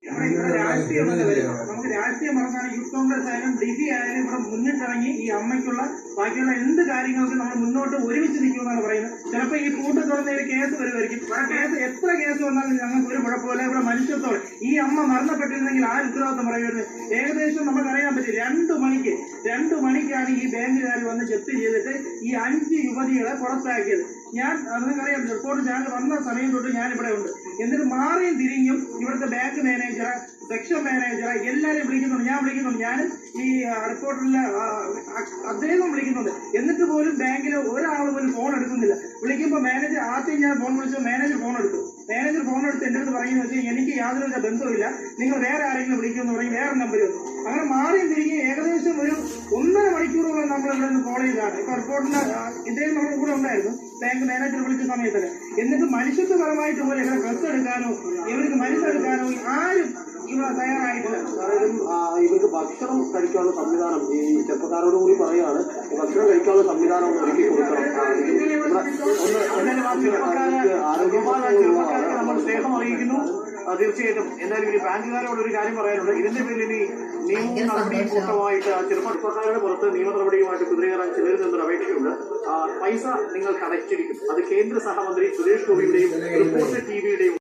ഇവിടെ രാഷ്ട്രീയം വരും. നമുക്ക് രാഷ്ട്രീയം മറന്നാണ് യൂത്ത് കോൺഗ്രസ് ആയാലും ഡിസി ആയാലും ഇവിടെ മുന്നിട്ടിറങ്ങി ഈ അമ്മയ്ക്കുള്ള ബാക്കിയുള്ള എന്ത് കാര്യങ്ങൾക്കും നമ്മൾ മുന്നോട്ട് ഒരുമിച്ച് നിൽക്കുമെന്നാണ് പറയുന്നത്. ചിലപ്പോൾ ഈ കൂട്ടം തുറന്ന ഒരു കേസ് വരുമായിരിക്കും. ആ കേസ് എത്ര കേസ് വന്നാലും ഞങ്ങൾക്ക് ഒരു കുഴപ്പമില്ല. ഇവിടെ മനുഷ്യത്തോടെ ഈ അമ്മ മരണപ്പെട്ടിരുന്നെങ്കിൽ ആ ഉത്തരവാദിത്വം പറയുന്നത് ഏകദേശം നമുക്കറിയാൻ പറ്റും. 2 മണിക്കാണ് ഈ ബാങ്കുകാർ വന്ന് ജപ്തി ചെയ്തിട്ട് ഈ 5 യുവതികളെ പുറത്താക്കിയത്. ഞാൻ നിങ്ങൾക്കറിയാം റിപ്പോർട്ട് ചാനൽ വന്ന സമയം തൊട്ട് ഞാനിവിടെ ഉണ്ട്. എന്നിട്ട് മാറിയും തിരിഞ്ഞും ഇവിടുത്തെ ബാങ്ക് മാനേജർ, സെക്ഷൻ മാനേജർ എല്ലാവരെയും വിളിക്കുന്നുണ്ട്. ഞാൻ വിളിക്കുന്നുണ്ട്. ഞാൻ ഈ റിപ്പോർട്ടറിലെ അദ്ദേഹം വിളിക്കുന്നുണ്ട്. എന്നിട്ട് പോലും ബാങ്കിൽ ഒരാൾ പോലും ഫോൺ എടുക്കുന്നില്ല. വിളിക്കുമ്പോൾ മാനേജർ ആദ്യം ഞാൻ ഫോൺ വിളിച്ചപ്പോൾ മാനേജർ ഫോൺ എടുത്തു എന്റെ അടുത്ത് പറയുന്നത് വെച്ചാൽ എനിക്ക് യാതൊരു ബന്ധവുമില്ല, നിങ്ങൾ വേറെ ആരെങ്കിലും വിളിക്കുമെന്ന് പറയും. വേറെ നമ്പർ വന്നു. അങ്ങനെ മാറിയും തിരിഞ്ഞ് ഏകദേശം ഒരു 1.5 മണിക്കൂറോളം നമ്മൾ ഇവിടെ നിന്ന് കോൾ ചെയ്തതാണ്. ഇപ്പൊ റിപ്പോർട്ടിന്റെ ഇദ്ദേഹം നമ്മുടെ കൂടെ ഉണ്ടായിരുന്നു ബാങ്ക് മാനേജർ വിളിച്ച സമയത്ത്. എന്നിട്ട് മനുഷ്യത്വപരമായിട്ട് പോലും ഇവിടെ ഡ്രസ് എടുക്കാനോ ഇവർക്ക് മരുന്നെടുക്കാനോ ആരും ഇവിടെ തയ്യാറായിട്ടില്ല. ഇവർക്ക് ഭക്ഷണം കഴിക്കാനുള്ള സംവിധാനം ഈ ചെറുപ്പക്കാരോട് കൂടി പറയുകയാണ്, ഭക്ഷണം കഴിക്കാനുള്ള സംവിധാനം ഒന്ന് ഒരുക്കി കൊടുക്കണം. നമ്മൾ സ്നേഹം അറിയിക്കുന്നു. തീർച്ചയായിട്ടും. എന്തായാലും ഇനി ബാങ്കുകാരോട് ഒരു കാര്യം പറയാനുണ്ട്. ഇതിന്റെ പേരിൽ ഇനി നിയമ നടപടിയും കൂട്ടമായിട്ട് ചെറുപ്പക്കാരുടെ പുറത്ത് നിയമ നടപടിയുമായിട്ട് കുതിരകയറാൻ ചിലരിൽ നിന്നൊരു അപേക്ഷയുണ്ട്. പൈസ നിങ്ങൾക്ക് അടച്ചിരിക്കും. അത് കേന്ദ്ര സഹമന്ത്രി സുരേഷ് ഗോപിയുടെയും റിപ്പോർട്ടർ ടിവിയുടെയും